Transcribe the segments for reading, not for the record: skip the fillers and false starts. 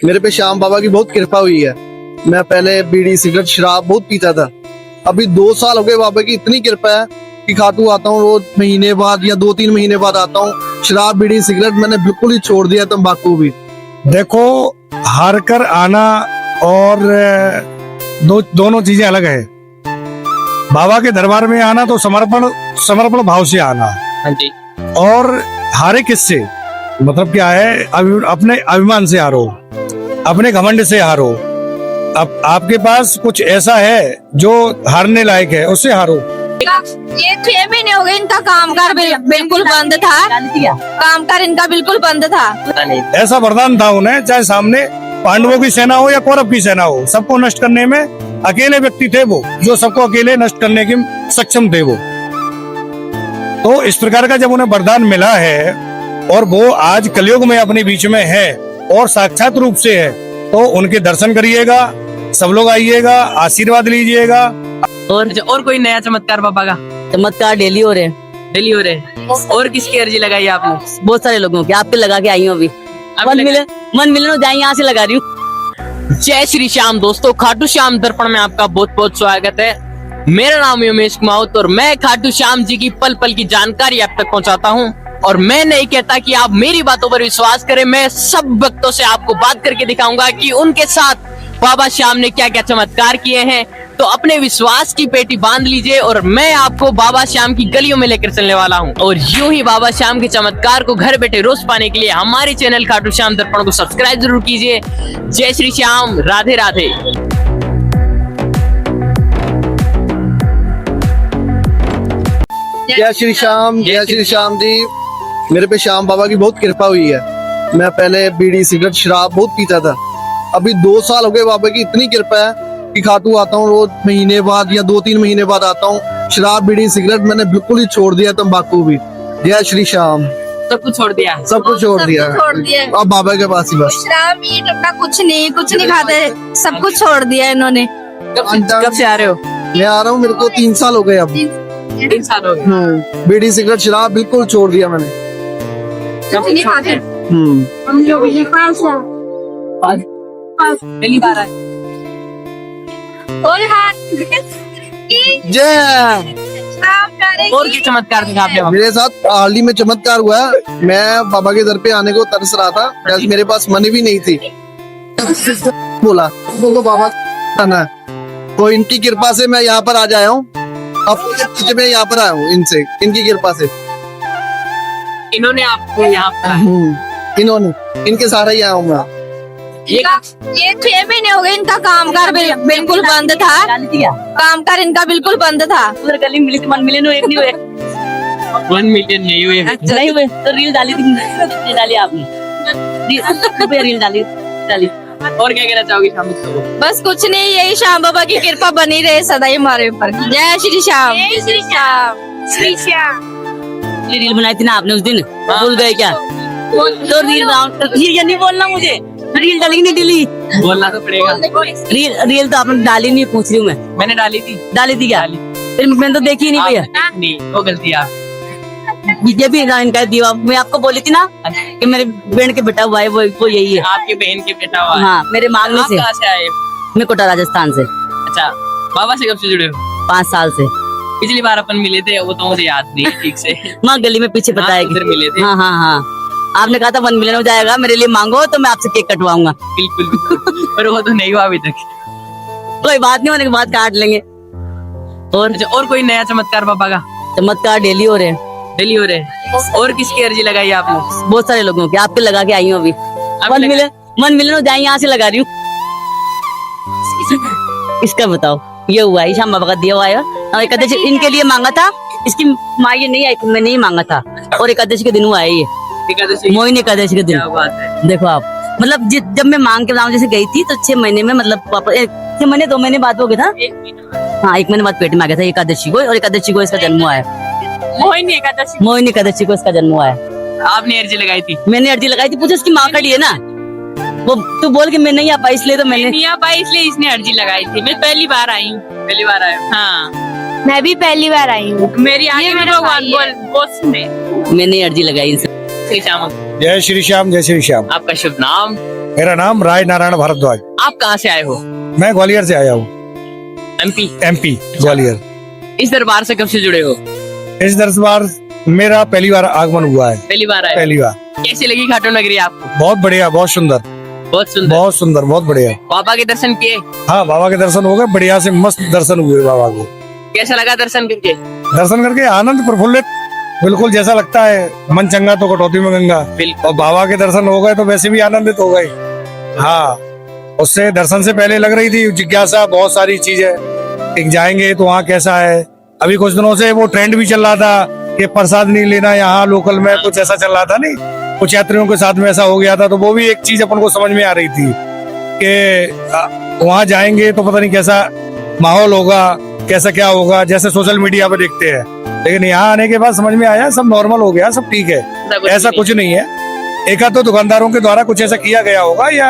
मेरे पे श्याम बाबा की बहुत कृपा हुई है। मैं पहले बीड़ी सिगरेट शराब बहुत पीता था। अभी 2 साल हो गए, बाबा की इतनी कृपा है कि खाटू आता हूँ रोज महीने बाद या 2-3 महीने बाद आता हूँ। शराब बीड़ी सिगरेट मैंने बिल्कुल ही छोड़ दिया, तंबाकू भी। देखो, हार कर आना और दोनों चीजें अलग है। बाबा के दरबार में आना तो समर्पण भाव से आना। हाँ जी। और हारे किससे, मतलब क्या है, अपने अभिमान से हारो, अपने घमंड से हारो। अब आपके पास कुछ ऐसा है जो हारने लायक है, उससे हारो। ये 6 महीने हो गए इनका कामकाज बिल्कुल बंद था। कामकाज इनका बिल्कुल बंद था। ऐसा वरदान था उन्हें, चाहे सामने पांडवों की सेना हो या कौरव की सेना हो, सबको नष्ट करने में अकेले व्यक्ति थे वो, जो सबको अकेले नष्ट करने के सक्षम थे वो। तो इस प्रकार का जब उन्हें वरदान मिला है और वो आज कलयुग में अपने बीच में है और साक्षात रूप से है, तो उनके दर्शन करिएगा, सब लोग आइएगा, आशीर्वाद लीजिएगा। और कोई नया चमत्कार बाबा का? चमत्कार डेली हो रहे हैं। डेली हो रहे हैं। और किसकी अर्जी लगाई आपने? बहुत सारे लोगों के, आपके लगा के आई हूँ अभी। मन मिले जाए, यहाँ से लगा रही हूँ। जय श्री श्याम दोस्तों, खाटू श्याम दर्पण में आपका बहुत बहुत स्वागत है। मेरा नाम है उमेश कुमार और मैं खाटू श्याम जी की पल पल की जानकारी आप तक पहुंचाता हूं। और मैं नहीं कहता कि आप मेरी बातों पर विश्वास करें, मैं सब भक्तों से आपको बात करके दिखाऊंगा कि उनके साथ बाबा श्याम ने क्या क्या चमत्कार किए हैं। तो अपने विश्वास की पेटी बांध लीजिए और मैं आपको बाबा श्याम की गलियों में लेकर चलने वाला हूं। और यूं ही बाबा श्याम के चमत्कार को घर बैठे रोज पाने के लिए हमारे चैनल खाटू श्याम दर्पण को सब्सक्राइब जरूर कीजिए। जय श्री श्याम, राधे राधे। जय श्री श्याम, जय श्री श्याम जी। मेरे पे श्याम बाबा की बहुत कृपा हुई है। मैं पहले बीड़ी सिगरेट शराब बहुत पीता था। अभी 2 साल हो गए, बाबा की इतनी कृपा है कि खाटू आता हूँ रोज महीने बाद या 2-3 महीने बाद आता हूँ। शराब बीड़ी सिगरेट मैंने बिल्कुल ही छोड़ दिया, तंबाकू भी। जय श्री श्याम। सब कुछ छोड़ दिया? सब कुछ छोड़ दिया, अब बाबा के पास ही बस। शराब मीट अपना कुछ नहीं खाते, सब कुछ छोड़ दिया इन्होंने। कब से आ रहे हो? मैं आ रहा हूँ, मेरे को 3 साल हो गए अब। 3 साल हो गए। बीड़ी सिगरेट शराब बिल्कुल छोड़ दिया मैंने। नहीं खाते। हम लोग ये पहली बार आए। और जय। और क्या चमत्कार दिखा आपने? मेरे साथ हाल ही में चमत्कार हुआ है। मैं बाबा के दर पे आने को तरस रहा था, जैसे मेरे पास मनी भी नहीं थी। बोला तो बाबा आना है, तो इनकी कृपा से मैं यहाँ पर आ जाया हूँ। अब मैं यहाँ पर आया हूँ इनसे, इनकी कृपा से। इन्होंने आपको यहाँ पर? इन्होंने, इनके सहारे ही आया हूँ मैं। ये 6 महीने हो गए इनका कामकाज बिल्कुल बंद था। कामकाज इनका बिल्कुल बंद था। उधर गली मिली तो 1 मिलियन हुए, नहीं हुए? 1 मिलियन नहीं हुए। नहीं हुए तो रील डाली थी, डाली आपने रील डाली। और क्या कहना चाहोगे शाम को? बस कुछ नहीं, यही श्याम बाबा की कृपा बनी रहे सदा ही हमारे ऊपर। जय श्री श्याम। जय श्री श्याम। श्री श्याम। रील बनाई थी ना आपने उस दिन, भूल गए क्या? तो रील ये नहीं बोलना मुझे, रील डाली नहीं डिली, बोलना तो पड़ेगा। रील तो आपने डाली नहीं, पूछ रही हूँ मैं। मैंने डाली थी। डाली थी क्या? फिर मैंने तो देखी नहीं भैया। नहीं, वो गलती है। ये भी इनका दीवा, मैं आपको बोली थी ना कि मेरे बहन के बेटा हुआ है, वो यही है। आपके बहन के बेटा हुआ है? हाँ, मेरे मांगने से। कहाँ से आए? मैं कोटा राजस्थान से। अच्छा, बाबा से कब से जुड़े हो? 5 साल से। पिछली बार अपन मिले थे, वो तो मुझे याद नहीं ठीक से। वहाँ गली में पीछे पता है उधर मिले थे। हाँ हाँ हाँ, आपने कहा था 1 मिलियन हो जाएगा, मेरे लिए मांगो तो मैं आपसे केक कटवाऊंगा। बिल्कुल। पर वो तो नहीं हुआ अभी तक। कोई बात नहीं, होने के बाद काट लेंगे। और कोई नया चमत्कार बाबा का? चमत्कार डेली हो रहे हैं। डेली हो रहे हैं। और किसकी अर्जी लगाई आपने? बहुत सारे लोगों के, आपके लगा के आई हूँ अभी। 1 मिलियन हो जाए, यहाँ से लगा रही हूँ। इसका बताओ, ये हुआ है श्याम बाबा का दिया हुआ है। और एकादशी इनके लिए मांगा था, इसकी माँ ये नहीं आई, मैं नहीं मांगा था। और एकादशी के दिन हुआ है ये, मोहिनी एकादशी के दिन। क्या बात है। देखो आप, मतलब जब मैं मांग के जैसे गई थी तो 6 महीने में, मतलब वापस 6 महीने 2 महीने बाद हो गया था। 1 महीने। हाँ, 1 महीने बाद पेट में आ गया था एकादशी को, और एकादशी को इसका जन्म हुआ है। मोहिनी एकादशी। मोहिनी एकादशी को इसका जन्म हुआ है। आपने अर्जी लगाई थी? मैंने अर्जी लगाई थी, पूछो उसकी माँ खड़ी है ना, वो तू बोल के मैं नहीं आ पाई, इसलिए तो मैंने नहीं आ पाई, इसलिए इसने अर्जी लगाई थी। मैं पहली बार आई हूँ। पहली बार आया हूँ। हाँ, मैं भी पहली बार आई हूँ। मेरी आगे में भगवान बहुत सुने। मैंने अर्जी लगाई। श्री श्याम। जय श्री श्याम, जय श्री श्याम। आपका शुभ नाम? मेरा नाम राय नारायण भारद्वाज। आप कहाँ से आए हो? मैं ग्वालियर से आया हूँ, एमपी। ग्वालियर। इस दरबार से कब से जुड़े हो? इस दरबार मेरा पहली बार आगमन हुआ है, पहली बार आए? पहली बार। कैसी लगी खाटू नगरी आपको? बहुत बढ़िया, बहुत सुंदर, बहुत सुंदर। बहुत सुंदर, बहुत बढ़िया। बाबा के दर्शन किए? हाँ, बाबा के दर्शन हो गए, बढ़िया से मस्त दर्शन हुए बाबा को। कैसा लगा दर्शन करके? दर्शन करके आनंद प्रफुल्लित, बिल्कुल जैसा लगता है मन चंगा तो कटौती में गंगा। बिल्कुल। और बाबा के दर्शन हो गए तो वैसे भी आनंदित हो गए। हाँ, उससे दर्शन से पहले लग रही थी जिज्ञासा, बहुत सारी चीजें कि जाएंगे तो वहाँ कैसा है। अभी कुछ दिनों से वो ट्रेंड भी चल रहा था कि प्रसाद नहीं लेना यहाँ लोकल में, कुछ ऐसा चल रहा था नहीं, कुछ यात्रियों के साथ में ऐसा हो गया था। तो वो भी एक चीज अपन को समझ में आ रही थी कि वहाँ जाएंगे तो पता नहीं कैसा माहौल होगा, कैसा क्या होगा, जैसे सोशल मीडिया पे देखते हैं। लेकिन यहाँ आने के बाद समझ में आया सब नॉर्मल हो गया, सब ठीक है, ऐसा कुछ नहीं है। एक आध तो दुकानदारों के द्वारा कुछ ऐसा किया गया होगा या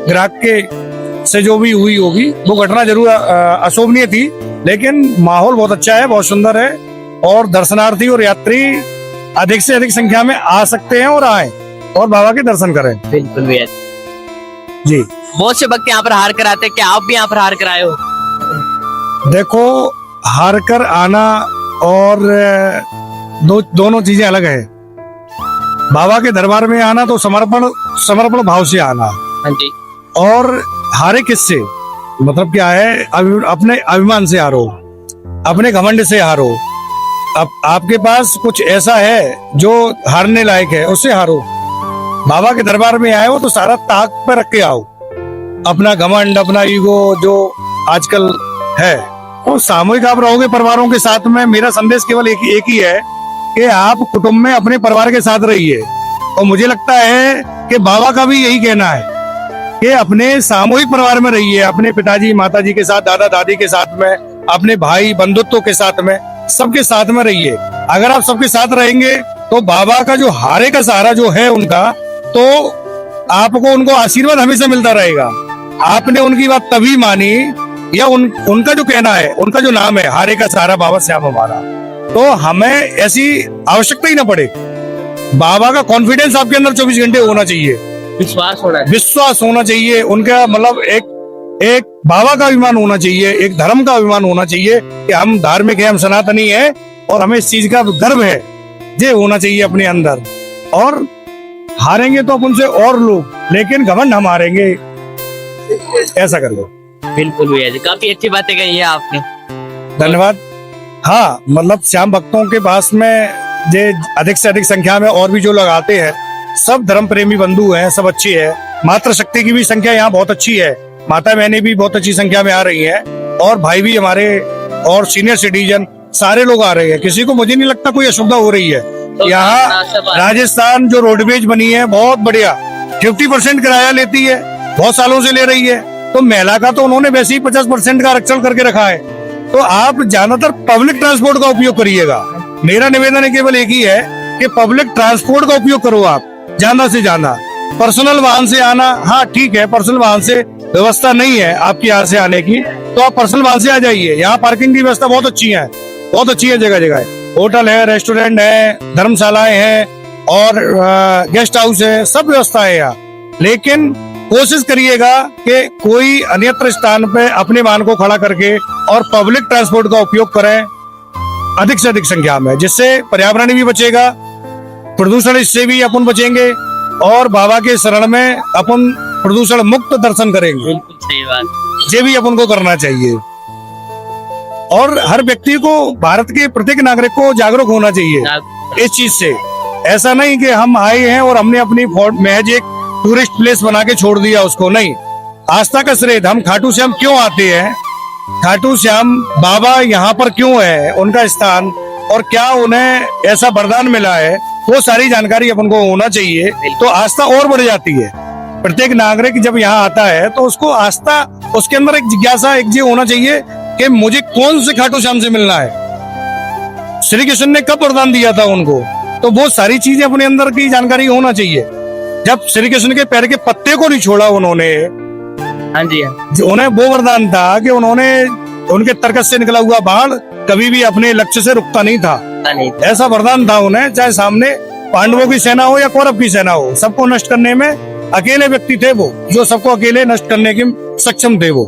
ग्राहक के से जो भी हुई होगी, वो घटना जरूर अशोभनीय थी, लेकिन माहौल बहुत अच्छा है, बहुत सुंदर है। और दर्शनार्थी और यात्री अधिक से अधिक संख्या में आ सकते हैं और आए और बाबा के दर्शन करें। बिल्कुल भैया जी। बहुत से भक्त यहाँ पर हार कर आते हैं, क्या आप भी यहाँ पर हार कर आए हो? देखो, हार कर आना और दोनों चीजें अलग है। बाबा के दरबार में आना तो समर्पण भाव से आना। हाँ जी। और हारे किससे, मतलब क्या है, अपने अभिमान से हारो, अपने घमंड से हारो। अब आपके पास कुछ ऐसा है जो हारने लायक है, उससे हारो। बाबा के दरबार में आए हो तो सारा ताक पे रख के आओ, अपना घमंड, अपना ईगो जो आजकल है। और सामूहिक आप रहोगे परिवारों के साथ में। मेरा संदेश केवल एक ही है कि आप कुटुंब में अपने परिवार के साथ रहिए। और मुझे लगता है कि बाबा का भी यही कहना है कि अपने सामूहिक परिवार में रहिए, अपने पिताजी माताजी के साथ, दादा दादी के साथ में, अपने भाई बंधुत्व के साथ में, सबके साथ में रहिए। अगर आप सबके साथ रहेंगे तो बाबा का जो हारे का सहारा जो है उनका, तो आपको उनको आशीर्वाद हमेशा मिलता रहेगा। आपने उनकी बात तभी मानी, या उनका जो कहना है, उनका जो नाम है हारे का सहारा बाबा श्याम हमारा, तो हमें ऐसी आवश्यकता ही ना पड़े। बाबा का कॉन्फिडेंस आपके अंदर 24 घंटे होना चाहिए, विश्वास होना चाहिए उनका, मतलब एक बाबा का अभिमान होना चाहिए, एक धर्म का अभिमान होना चाहिए कि हम धार्मिक है, हम सनातनी है और हमें इस चीज का गर्व है, ये होना चाहिए अपने अंदर। और हारेंगे तो अपन से और लोग, लेकिन घमंड हम हारेंगे, ऐसा करके। बिल्कुल भैया जी, काफी अच्छी बातें कही है आपने, धन्यवाद। हाँ, मतलब श्याम भक्तों के पास में जे अधिक से अधिक संख्या में और भी जो लोग आते हैं, सब धर्म प्रेमी बंधु हैं, सब अच्छी है। मातृ शक्ति की भी संख्या यहाँ बहुत अच्छी है, माता बहनें भी बहुत अच्छी संख्या में आ रही हैं, और भाई भी हमारे, और सीनियर सिटीजन सारे लोग आ रहे हैं। किसी को, मुझे नहीं लगता कोई असुविधा हो रही है। तो यहाँ राजस्थान जो रोडवेज बनी है बहुत बढ़िया, 50% किराया लेती है, बहुत सालों से ले रही है। तो महिला का तो उन्होंने वैसे ही 50% का आरक्षण करके रखा है। तो आप ज्यादातर पब्लिक ट्रांसपोर्ट का उपयोग करिएगा। मेरा निवेदन है केवल एक ही है कि पब्लिक ट्रांसपोर्ट का उपयोग करो आप ज्यादा से ज्यादा। पर्सनल वाहन से आना, हाँ ठीक है, पर्सनल वाहन से व्यवस्था नहीं है आपके यहाँ से आने की, तो आप पर्सनल वाहन से आ जाइए। यहाँ पार्किंग की व्यवस्था बहुत अच्छी है, बहुत अच्छी है, जगह जगह होटल है, रेस्टोरेंट है, धर्मशालाएं हैं और गेस्ट हाउस है, सब व्यवस्था है यहाँ। लेकिन कोशिश करिएगा कि कोई अन्यत्र स्थान पे अपने वाहन को खड़ा करके और पब्लिक ट्रांसपोर्ट का उपयोग करें अधिक से अधिक संख्या में, जिससे पर्यावरण भी बचेगा, प्रदूषण इससे भी अपन बचेंगे और बाबा के शरण में अपन प्रदूषण मुक्त दर्शन करेंगे। बिल्कुल सही बात, ये भी अपन को करना चाहिए। और हर व्यक्ति को, भारत के प्रत्येक नागरिक को जागरूक होना चाहिए इस चीज से। ऐसा नहीं कि हम आए हैं और हमने अपनी महज एक टूरिस्ट प्लेस बना के छोड़ दिया उसको, नहीं। आस्था का श्रेय, हम खाटू श्याम क्यों आते हैं, खाटू श्याम बाबा यहाँ पर क्यों है, उनका स्थान, और क्या उन्हें ऐसा वरदान मिला है, वो सारी जानकारी अपन को होना चाहिए। तो आस्था और बढ़ जाती है। प्रत्येक नागरिक जब यहाँ आता है तो उसको आस्था, उसके अंदर एक जिज्ञासा, एक ये होना चाहिए कि मुझे कौन से खाटू श्याम से मिलना है, श्री कृष्ण ने कब वरदान दिया था उनको, तो वो सारी चीजें अपने अंदर की जानकारी होना चाहिए। जब श्री कृष्ण के पैर के पत्ते को नहीं छोड़ा उन्होंने, हाँ जी, उन्हें वो वरदान था कि उन्होंने, उनके तरकस से निकला हुआ बाण कभी भी अपने लक्ष्य से रुकता नहीं था, ऐसा वरदान था उन्हें। चाहे सामने पांडवों की सेना हो या कौरव की सेना हो, सबको नष्ट करने में अकेले व्यक्ति थे वो, जो सबको अकेले नष्ट करने के सक्षम थे वो।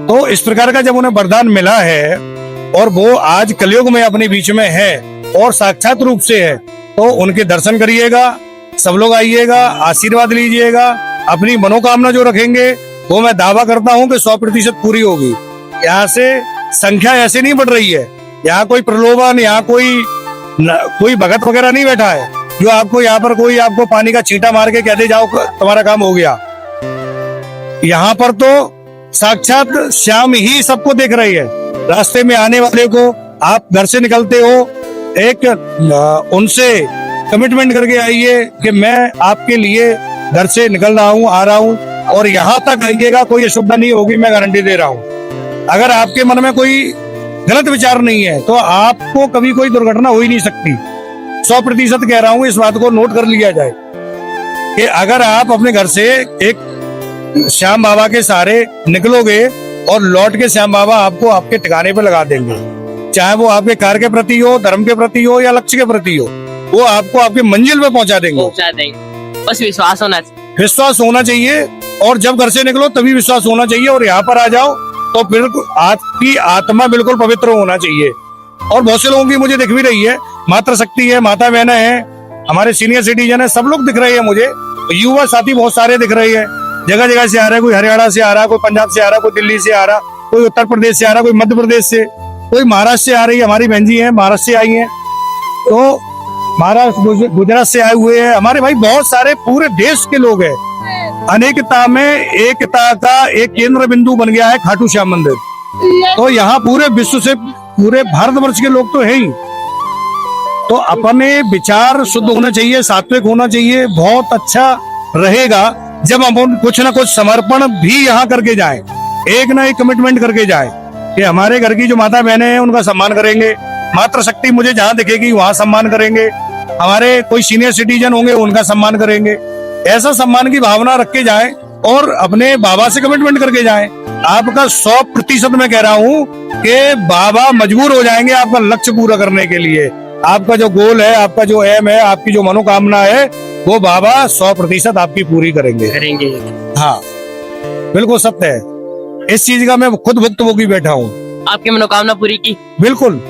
तो इस प्रकार का जब उन्हें वरदान मिला है और वो आज कलयुग में अपने बीच में है और साक्षात रूप से है, तो उनके दर्शन करिएगा, सब लोग आइएगा, आशीर्वाद लीजिएगा। अपनी मनोकामना जो रखेंगे वो मैं दावा करता हूँ कि 100% पूरी होगी। यहाँ से संख्या ऐसे नहीं बढ़ रही है, यहाँ कोई प्रलोभन, यहाँ कोई भगत वगैरह नहीं बैठा है जो आपको यहाँ पर कोई आपको पानी का छींटा मार के कहते जाओ तुम्हारा काम हो गया। यहाँ पर तो साक्षात श्याम ही सबको देख रही है। रास्ते में आने वाले को आप घर से निकलते हो, एक उनसे कमिटमेंट करके आइए कि मैं आपके लिए घर से निकल रहा हूँ, आ रहा हूँ, और यहाँ तक आइएगा कोई अशुभता नहीं होगी, मैं गारंटी दे रहा हूँ। अगर आपके मन में कोई गलत विचार नहीं है तो आपको कभी कोई दुर्घटना हो ही नहीं सकती। 100% कह रहा हूँ, इस बात को नोट कर लिया जाए कि अगर आप अपने घर से एक श्याम बाबा के सहारे निकलोगे और लौट के श्याम बाबा आपको आपके ठिकाने पे लगा देंगे, चाहे वो आपके कार्य के प्रति हो, धर्म के प्रति हो या लक्ष्य के प्रति हो, वो आपको आपके मंजिल पे पहुंचा देंगे। बस विश्वास होना चाहिए। विश्वास होना चाहिए, और जब घर से निकलो तभी विश्वास होना चाहिए, और यहाँ पर आ जाओ तो फिर आपकी आत्मा बिल्कुल पवित्र होना चाहिए। और बहुत से लोगों की मुझे दिख भी रही है, मातृ शक्ति है, माता बहना है, हमारे सीनियर सिटीजन है, सब लोग दिख रहे हैं मुझे। युवा साथी बहुत सारे दिख रहे हैं, जगह जगह से आ रहे हैं, कोई हरियाणा से आ रहा है, कोई पंजाब से आ रहा है, कोई दिल्ली से आ रहा, कोई उत्तर प्रदेश से आ रहा, कोई मध्य प्रदेश से, कोई महाराष्ट्र से आ रही है। हमारी बहन जी है महाराष्ट्र से आई है, तो महाराष्ट्र गुजरात से आए हुए हैं हमारे भाई, बहुत सारे पूरे देश के लोग हैं। अनेकता में एकता का एक केंद्र बिंदु बन गया है खाटू श्याम मंदिर। तो यहाँ पूरे विश्व से, पूरे भारतवर्ष के लोग तो है ही। तो अपने विचार शुद्ध होना चाहिए, सात्विक होना चाहिए। बहुत अच्छा रहेगा जब हम कुछ ना कुछ समर्पण भी यहाँ करके जाएं, एक ना एक कमिटमेंट करके जाएं कि हमारे घर की जो माता बहनें हैं उनका सम्मान करेंगे, मातृ शक्ति मुझे जहाँ दिखेगी वहां सम्मान करेंगे, हमारे कोई सीनियर सिटीजन होंगे उनका सम्मान करेंगे। ऐसा सम्मान की भावना रख के जाएं और अपने बाबा से कमिटमेंट करके जाएं। आपका 100% मैं कह रहा हूँ कि बाबा मजबूर हो जाएंगे आपका लक्ष्य पूरा करने के लिए। आपका जो गोल है, आपका जो एम है, आपकी जो मनोकामना है, वो बाबा 100% आपकी पूरी करेंगे। हाँ, बिल्कुल सत्य है। इस चीज का मैं खुद भुक्तभोगी बैठा हूँ। आपकी मनोकामना पूरी की? बिल्कुल।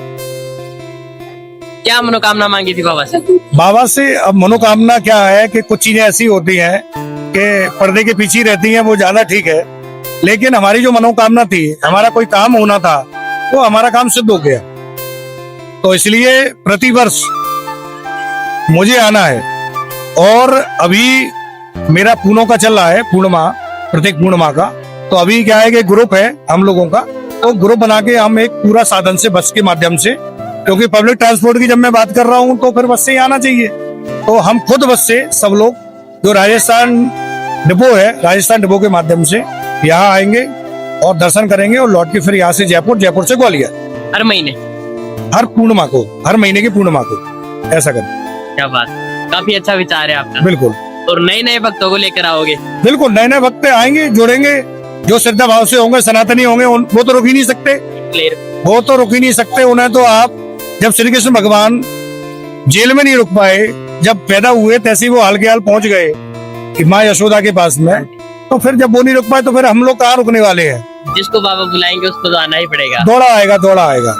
क्या मनोकामना मांगी थी बाबा से? बाबा से अब मनोकामना क्या है कि कुछ चीजें ऐसी होती हैं कि पर्दे के पीछे रहती हैं, वो ज्यादा ठीक है। लेकिन हमारी जो मनोकामना थी, हमारा कोई काम होना था, वो हमारा काम सिद्ध हो गया। तो इसलिए प्रतिवर्ष मुझे आना है। और अभी मेरा पूर्णों का चल रहा है, पूर्णिमा, प्रत्येक पूर्णिमा का। तो अभी क्या है कि ग्रुप है हम लोगों का, तो ग्रुप बना के हम एक पूरा साधन से, बस के माध्यम से, क्योंकि पब्लिक ट्रांसपोर्ट की जब मैं बात कर रहा हूँ तो फिर बस से ही आना चाहिए। तो हम खुद बस से सब लोग जो राजस्थान डिपो है, राजस्थान डिपो के माध्यम से यहाँ आएंगे और दर्शन करेंगे और लौट के फिर यहाँ से जयपुर, जयपुर से ग्वालियर। हर महीने, हर पूर्णिमा को, हर महीने की पूर्णिमा को ऐसा करें। क्या बात, काफी अच्छा विचार है आपका। बिल्कुल। और नए नए भक्तों को लेकर आओगे? बिल्कुल, नए नए भक्त आएंगे, जुड़ेंगे, जो श्रद्धा भाव से होंगे, सनातनी होंगे, वो तो रुक ही नहीं सकते, वो तो रुक ही नहीं सकते। उन्हें तो आप, जब श्री कृष्ण भगवान जेल में नहीं रुक पाए, जब पैदा हुए तैसे ही वो हाल के हाल पहुंच गए कि माँ यशोदा के पास में, तो फिर जब वो नहीं रुक पाए तो फिर हम लोग कहाँ रुकने वाले हैं। जिसको बाबा बुलाएंगे उसको तो आना ही पड़ेगा। दौड़ा आएगा, दौड़ा आएगा।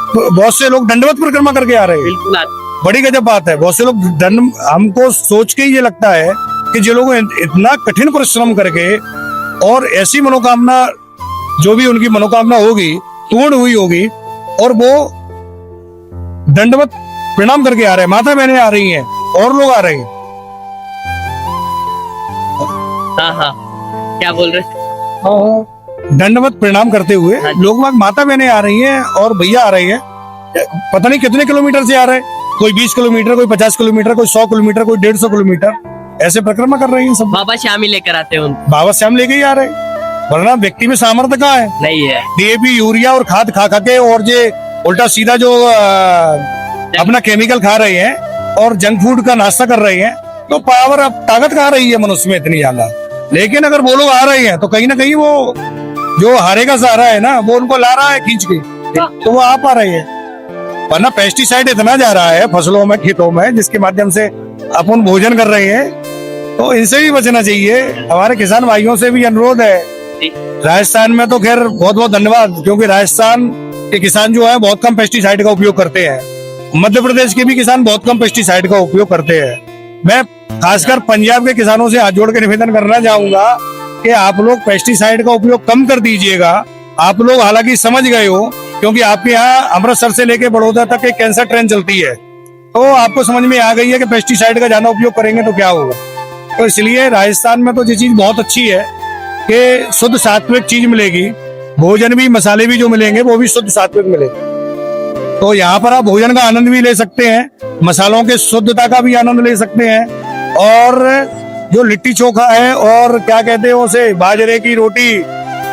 तो बहुत से लोग दंडवत परिक्रमा करके आ रहे हैं। बिल्कुल, बड़ी गजब बात है। बहुत से लोग हमको सोच के ये लगता है कि जो लोग इतना कठिन परिश्रम करके और ऐसी मनोकामना, जो भी उनकी मनोकामना होगी, पूर्ण हुई होगी, और वो दंडवत प्रणाम करके आ रहे हैं, माता बहनें आ रही हैं और लोग आ रहे हैं। हाँ हाँ, क्या बोल रहे? दंडवत प्रणाम करते हुए लोग, माता बहनें आ रही हैं और भैया आ रहे हैं। पता नहीं कितने किलोमीटर से आ रहे हैं, कोई 20 किलोमीटर, कोई 50 किलोमीटर, कोई 100 किलोमीटर, कोई 150 किलोमीटर, ऐसे परिक्रमा कर रहे हैं सब। बाबा श्याम ही लेकर आते हैं? बाबा श्याम लेके ही आ रहे हैं, वरना व्यक्ति में सामर्थ्य कहाँ है? नहीं है। डीएपी, यूरिया और खाद खा खा के, और जो उल्टा सीधा जो अपना केमिकल खा रहे हैं और जंक फूड का नाश्ता कर रहे हैं, तो पावर, अब ताकत कहाँ रही है मनुष्य में इतनी ज्यादा। लेकिन अगर वो लोग आ रहे हैं तो कहीं ना कहीं वो जो हारेगा सहारा है ना, वो उनको ला रहा है खींच के, तो वो आ पा रहे हैं। वरना पेस्टिसाइड इतना जा रहा है फसलों में, खेतों में, जिसके माध्यम से अपन भोजन कर रहे हैं, तो इनसे भी बचना चाहिए। हमारे किसान भाइयों से भी अनुरोध है। राजस्थान में तो खैर बहुत बहुत धन्यवाद, क्योंकि राजस्थान के किसान जो है बहुत कम पेस्टिसाइड का उपयोग करते हैं। मध्य प्रदेश के भी किसान बहुत कम पेस्टिसाइड का उपयोग करते हैं। मैं खासकर पंजाब के किसानों से हाथ जोड़ के निवेदन करना चाहूंगा कि आप लोग पेस्टिसाइड का उपयोग कम कर दीजिएगा। आप लोग हालांकि समझ गए हो, क्योंकि आपके यहाँ अमृतसर से लेके बड़ौदा तक एक कैंसर ट्रेन चलती है, तो आपको समझ में आ गई है कि पेस्टिसाइड का ज्यादा उपयोग करेंगे तो क्या होगा। तो इसलिए राजस्थान में तो ये चीज बहुत अच्छी है कि शुद्ध सात्विक चीज मिलेगी। भोजन भी, मसाले भी जो मिलेंगे वो भी शुद्ध सात्विक मिलेंगे। तो यहाँ पर आप भोजन का आनंद भी ले सकते हैं, मसालों के शुद्धता का भी आनंद ले सकते हैं, और जो लिट्टी चोखा है और क्या कहते हैं उसे, बाजरे की रोटी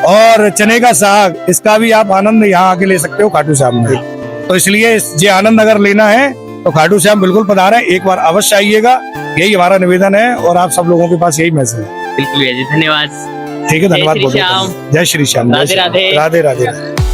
और चने का साग, इसका भी आप आनंद यहाँ आके ले सकते हो खाटू श्याम में। तो इसलिए ये आनंद अगर लेना है तो खाटू श्याम बिल्कुल पधारें, एक बार अवश्य आइएगा, यही हमारा निवेदन है और आप सब लोगों के पास यही मैसेज है। बिल्कुल भैया जी, धन्यवाद। ठीक है, धन्यवाद। जय श्री श्याम। जय श्री श्याम। राधे राधे। राधे राधे।